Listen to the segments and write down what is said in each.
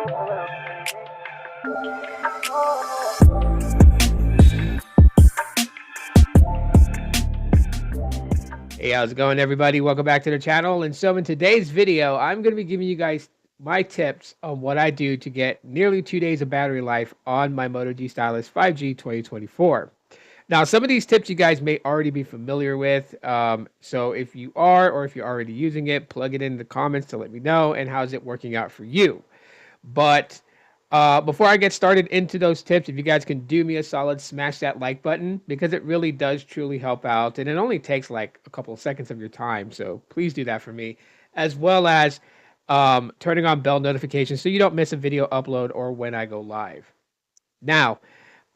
Hey, how's it going, everybody? Welcome back to the channel. And so in today's video, I'm going to be giving you guys my tips on what I do to get nearly 2 days of battery life on my Moto G Stylus 5G 2024. Now, some of these tips you guys may already be familiar with. So if you are, or if you're already using it, plug it in the comments to let me know, and how's it working out for you. But before I get started into those tips, if you guys can do me a solid, smash that like button, because it really does truly help out. And it only takes like a couple of seconds of your time. So please do that for me, as well as turning on bell notifications so you don't miss a video upload or when I go live. Now,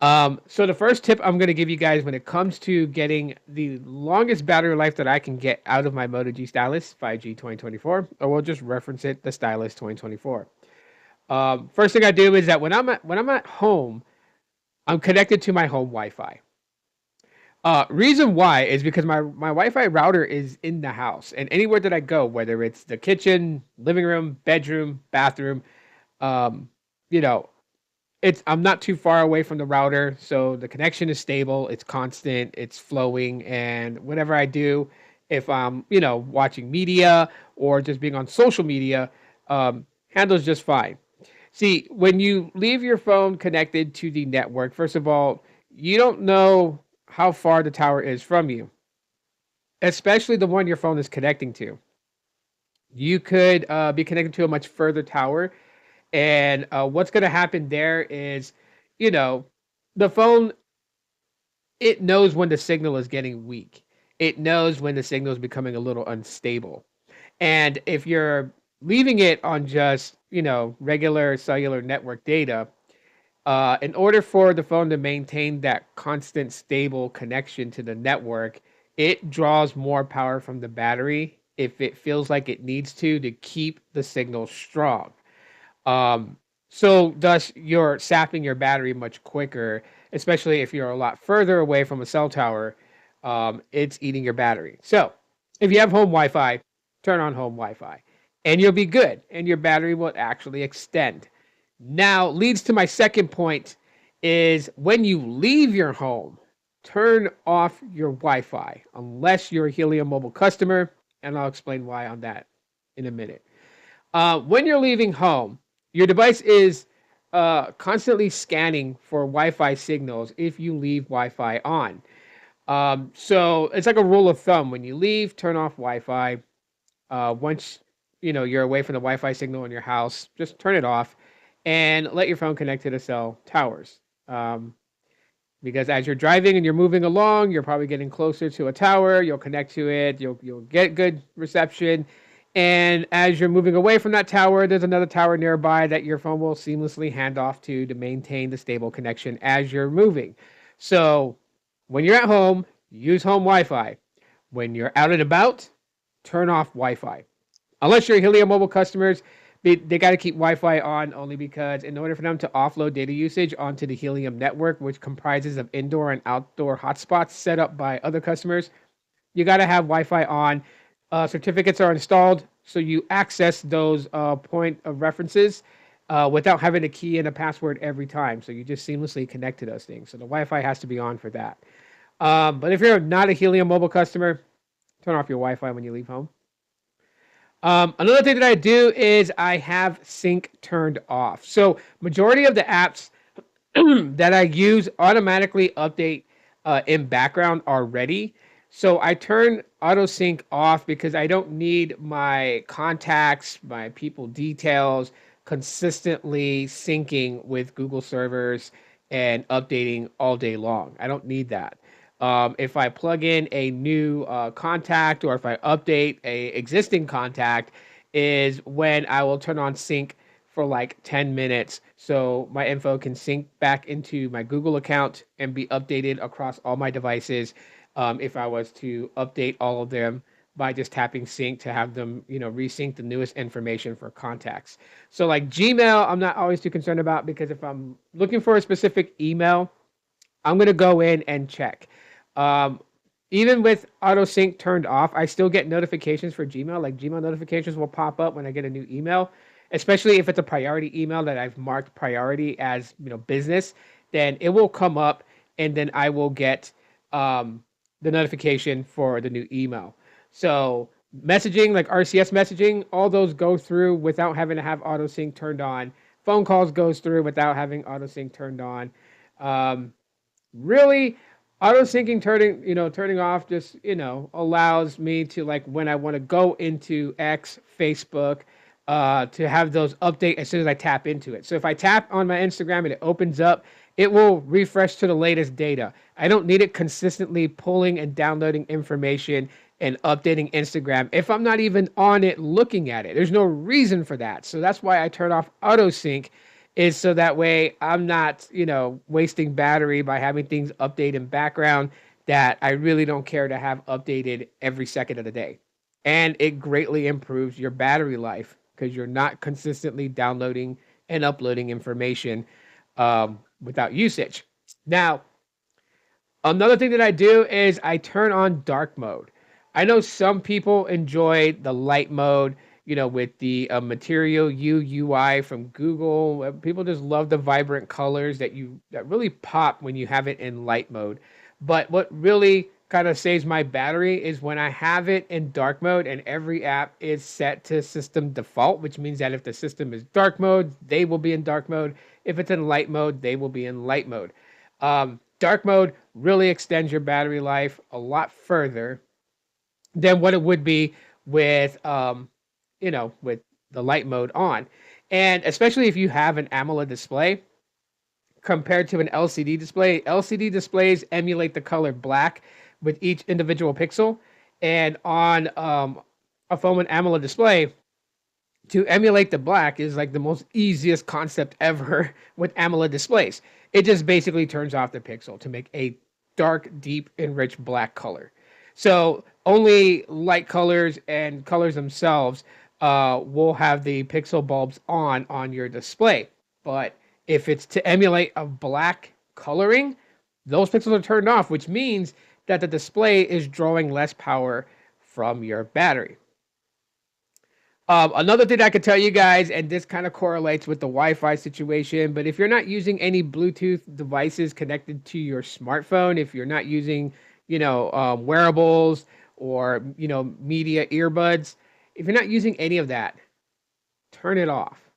so the first tip I'm going to give you guys when it comes to getting the longest battery life that I can get out of my Moto G Stylus 5G 2024, or we'll just reference it, the Stylus 2024. First thing I do is that when I'm at home, I'm connected to my home Wi-Fi. Reason why is because my Wi-Fi router is in the house, and anywhere that I go, whether it's the kitchen, living room, bedroom, bathroom, you know, I'm not too far away from the router, so the connection is stable, it's constant, it's flowing, and whatever I do, if I'm, watching media or just being on social media, handles just fine. See, when you leave your phone connected to the network, first of all, you don't know how far the tower is from you, especially the one your phone is connecting to. You could be connected to a much further tower, and what's going to happen there is, the phone, it knows when the signal is getting weak. It knows when the signal is becoming a little unstable. And if you're leaving it on just, regular cellular network data, in order for the phone to maintain that constant, stable connection to the network, it draws more power from the battery if it feels like it needs to keep the signal strong. So thus you're sapping your battery much quicker, especially if you're a lot further away from a cell tower. It's eating your battery. So if you have home Wi-Fi, turn on home Wi-Fi and you'll be good, and your battery will actually extend. Now leads to my second point is when you leave your home, turn off your Wi-Fi unless you're a Helium Mobile customer, and I'll explain why on that in a minute. When you're leaving home, your device is constantly scanning for Wi-Fi signals if you leave Wi-Fi on. So it's like a rule of thumb. When you leave, turn off Wi-Fi. Once you're away from the Wi-Fi signal in your house, just turn it off and let your phone connect to the cell towers. Because as you're driving and you're moving along, you're probably getting closer to a tower. You'll connect to it. You'll get good reception. And as you're moving away from that tower, there's another tower nearby that your phone will seamlessly hand off to maintain the stable connection as you're moving. So when you're at home, use home Wi-Fi. When you're out and about, turn off Wi-Fi. Unless you're Helium Mobile customers, they got to keep Wi-Fi on, only because in order for them to offload data usage onto the Helium network, which comprises of indoor and outdoor hotspots set up by other customers, you got to have Wi-Fi on. Certificates are installed, so you access those point of references without having to key in a password every time. So you just seamlessly connect to those things. So the Wi-Fi has to be on for that. But if you're not a Helium Mobile customer, turn off your Wi-Fi when you leave home. Another thing that I do is I have sync turned off. So majority of the apps that I use automatically update in background already. So I turn auto sync off because I don't need my contacts, my people details consistently syncing with Google servers and updating all day long. I don't need that. If I plug in a new contact, or if I update a existing contact, is when I will turn on sync for like 10 minutes so my info can sync back into my Google account and be updated across all my devices. If I was to update all of them by just tapping sync to have them, resync the newest information for contacts. So like Gmail, I'm not always too concerned about, because if I'm looking for a specific email, I'm going to go in and check. Even with auto sync turned off, I still get notifications for Gmail. Like Gmail notifications will pop up when I get a new email. especially if it's a priority email that I've marked priority as, business, then it will come up and then I will get um, the notification for the new email. So messaging, like RCS messaging, all those go through without having to have auto sync turned on. Phone calls goes through without having auto sync turned on. Um, Really, auto syncing turning off just allows me to, like, when I want to go into X, Facebook, to have those update as soon as I tap into it. So if I tap on my Instagram and it opens up, it will refresh to the latest data. I don't need it consistently pulling and downloading information and updating Instagram if I'm not even on it looking at it. There's no reason for that. So that's why I turn off auto sync, is so that way I'm not, wasting battery by having things update in background that I really don't care to have updated every second of the day. And it greatly improves your battery life because you're not consistently downloading and uploading information without usage. Now, another thing that I do is I turn on dark mode. I know some people enjoy the light mode, with the Material UI from Google. People just love the vibrant colors that really pop when you have it in light mode. But what really kind of saves my battery is when I have it in dark mode and every app is set to system default, which means that if the system is dark mode, they will be in dark mode. If it's in light mode, they will be in light mode. Dark mode really extends your battery life a lot further than what it would be with with the light mode on. And especially if you have an AMOLED display compared to an LCD display, LCD displays emulate the color black with each individual pixel. And on a phone with AMOLED display, to emulate the black is like the most easiest concept ever with AMOLED displays. It just basically turns off the pixel to make a dark, deep, enriched black color. So only light colors and colors themselves will have the pixel bulbs on your display. But if it's to emulate a black coloring, those pixels are turned off, which means that the display is drawing less power from your battery. Another thing I could tell you guys, and this kind of correlates with the Wi-Fi situation, but if you're not using any Bluetooth devices connected to your smartphone, if you're not using, wearables or, media earbuds, if you're not using any of that, turn it off.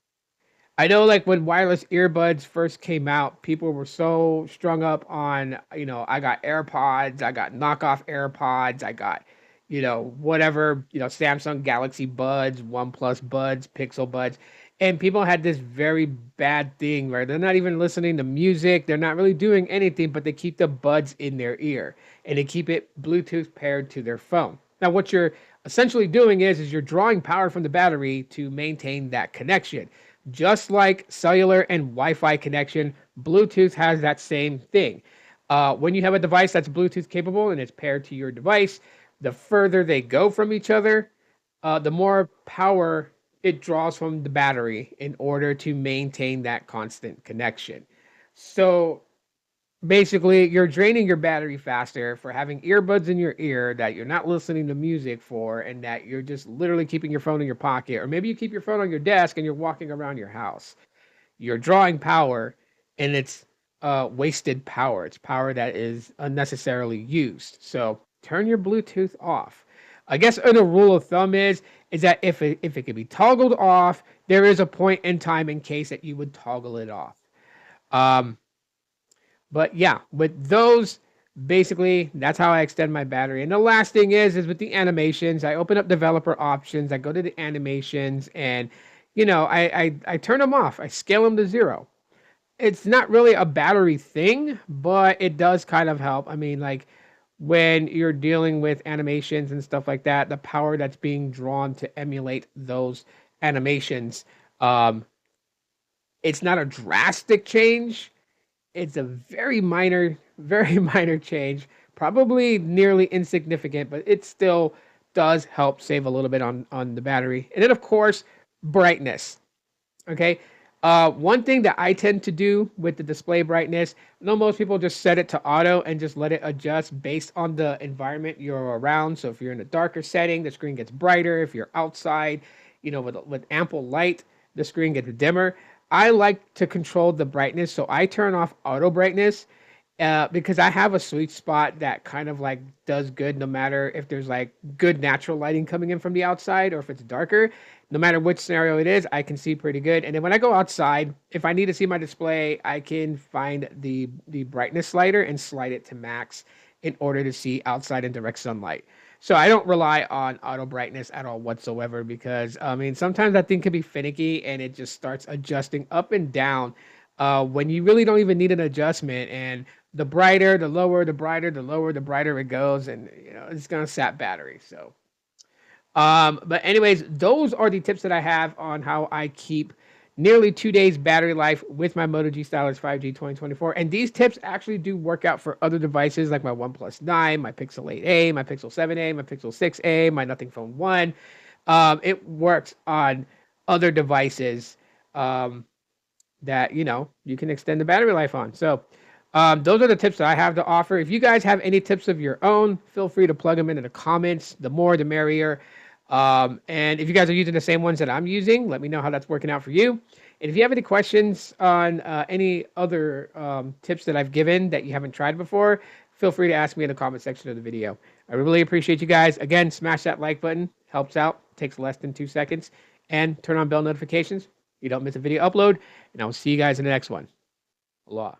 I know, like, when wireless earbuds first came out, people were so strung up on, I got AirPods, I got knockoff AirPods, I got, whatever, Samsung Galaxy Buds, OnePlus Buds, Pixel Buds. And people had this very bad thing where they're not even listening to music, they're not really doing anything, but they keep the buds in their ear and they keep it Bluetooth paired to their phone. Now, what you're essentially doing is you're drawing power from the battery to maintain that connection. Just like cellular and Wi-Fi connection, Bluetooth has that same thing. When you have a device that's Bluetooth capable and it's paired to your device, the further they go from each other, the more power it draws from the battery in order to maintain that constant connection. So basically, you're draining your battery faster for having earbuds in your ear that you're not listening to music for, and that you're just literally keeping your phone in your pocket, or maybe you keep your phone on your desk and you're walking around your house. You're drawing power, and it's wasted power. It's power that is unnecessarily used. So turn your Bluetooth off. I guess a rule of thumb is that if it can be toggled off, there is a point in time in case that you would toggle it off. But yeah, with those, basically, that's how I extend my battery. And the last thing is with the animations, I open up developer options, I go to the animations, and I turn them off. I scale them to 0. It's not really a battery thing, but it does kind of help. I mean, like, when you're dealing with animations and stuff like that, the power that's being drawn to emulate those animations, it's not a drastic change. It's a very minor change, probably nearly insignificant, but it still does help save a little bit on the battery. And then, of course, brightness. Okay. One thing that I tend to do with the display brightness, I know most people just set it to auto and just let it adjust based on the environment you're around. So if you're in a darker setting, the screen gets brighter. If you're outside, with ample light, the screen gets dimmer. I like to control the brightness, so I turn off auto brightness because I have a sweet spot that kind of like does good no matter if there's like good natural lighting coming in from the outside or if it's darker. No matter which scenario it is, I can see pretty good. And then when I go outside, if I need to see my display, I can find the brightness slider and slide it to max in order to see outside in direct sunlight. So I don't rely on auto brightness at all whatsoever because I mean sometimes that thing can be finicky and it just starts adjusting up and down when you really don't even need an adjustment. And the brighter, the lower, the brighter, the lower, the brighter it goes, and you know it's gonna sap battery. So, but anyways, those are the tips that I have on how I keep nearly 2 days battery life with my Moto G Stylus 5G 2024. And these tips actually do work out for other devices like my OnePlus 9, my Pixel 8a, my Pixel 7a, my Pixel 6a, my Nothing Phone 1. It works on other devices. That you know you can extend the battery life on. So those are the tips that I have to offer. If you guys have any tips of your own, feel free to plug them into the comments. The more, the merrier. And if you guys are using the same ones that I'm using, let me know how that's working out for you. And if you have any questions on any other tips that I've given that you haven't tried before, feel free to ask me in the comment section of the video. I really appreciate you guys. Again, smash that like button. Helps out. Takes less than 2 seconds. And turn on bell notifications. You don't miss a video upload. And I will see you guys in the next one. Aloha.